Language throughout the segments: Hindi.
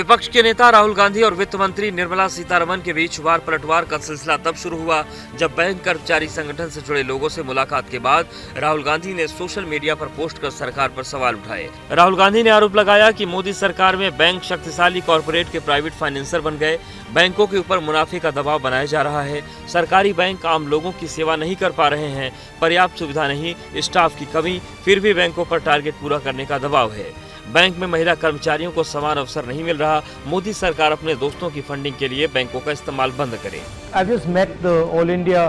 विपक्ष के नेता राहुल गांधी और वित्त मंत्री निर्मला सीतारमण के बीच वार पलटवार का सिलसिला तब शुरू हुआ जब बैंक कर्मचारी संगठन से जुड़े लोगों से मुलाकात के बाद राहुल गांधी ने सोशल मीडिया पर पोस्ट कर सरकार पर सवाल उठाए। राहुल गांधी ने आरोप लगाया कि मोदी सरकार में बैंक शक्तिशाली कॉरपोरेट के प्राइवेट फाइनेंसर बन गए, बैंकों के ऊपर मुनाफे का दबाव बनाया जा रहा है, सरकारी बैंक आम लोगों की सेवा नहीं कर पा रहे हैं, पर्याप्त सुविधा नहीं, स्टाफ की कमी, फिर भी बैंकों पर टारगेट पूरा करने का दबाव है, बैंक में महिला कर्मचारियों को समान अवसर नहीं मिल रहा, मोदी सरकार अपने दोस्तों की फंडिंग के लिए बैंकों का इस्तेमाल बंद करे। I just met the All India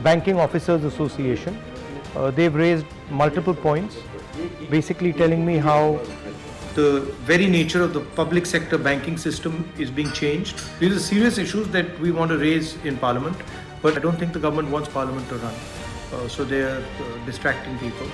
Banking Officers Association. They've raised multiple points, basically telling me how the very nature of the public sector banking system is being changed. These are serious issues that we want to raise in Parliament, but I don't think the government wants Parliament to run. So they are distracting people,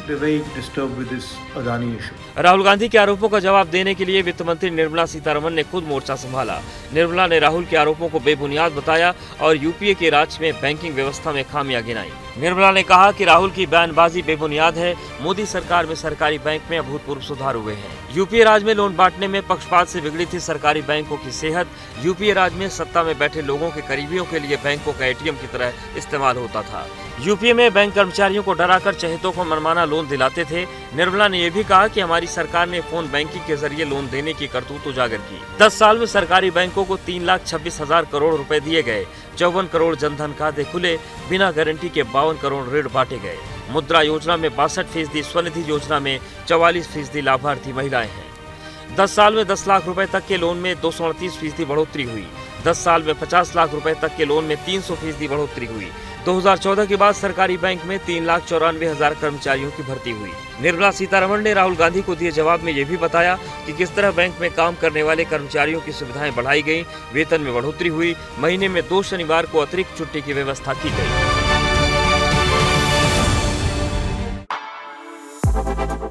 they're very disturbed with this Adani issue. Rahul Gandhi के आरोपों का जवाब देने के लिए वित्त मंत्री निर्मला सीतारमण ने खुद मोर्चा संभाला। निर्मला ने राहुल के आरोपों को बेबुनियाद बताया और यूपीए के राज में बैंकिंग व्यवस्था में खामियां गिनाई। निर्मला ने कहा कि राहुल की बयानबाजी बेबुनियाद है, मोदी सरकार में सरकारी बैंक में अभूतपूर्व सुधार हुए हैं। यूपीए राज में लोन बांटने में पक्षपात से बिगड़ी थी सरकारी बैंकों की सेहत। यूपीए राज में सत्ता में बैठे लोगों के करीबियों के लिए बैंकों का एटीएम की तरह इस्तेमाल होता था। यूपीए में बैंक कर्मचारियों को डराकर चहेतों को मनमाना लोन दिलाते थे। निर्मला ने यह भी कहा कि हमारी सरकार ने फोन बैंकिंग के जरिए लोन देने की करतूत उजागर की। 10 साल में सरकारी बैंकों को 3,26,000 करोड़ रुपए दिए गए, 54 करोड़ जनधन खाते खुले, बिना गारंटी के 52 करोड़ ऋण बांटे गए। मुद्रा योजना में 62%, स्वनिधि योजना में 44% लाभार्थी महिलाएं हैं। 10 साल में 10 लाख रुपए तक के लोन में 238% बढ़ोतरी हुई। 10 साल में 50 लाख रुपए तक के लोन में 300% बढ़ोतरी हुई। 2014 के बाद सरकारी बैंक में 3,94,000 कर्मचारियों की भर्ती हुई। निर्मला सीतारमण ने राहुल गांधी को दिए जवाब में यह भी बताया कि किस तरह बैंक में काम करने वाले कर्मचारियों की सुविधाएं बढ़ाई गई, वेतन में बढ़ोतरी हुई, महीने में 2 शनिवार को अतिरिक्त छुट्टी की व्यवस्था की गई।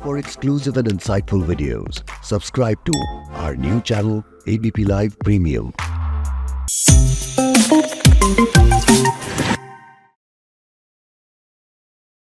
For exclusive and insightful videos, subscribe to our new channel ABP Live Premium.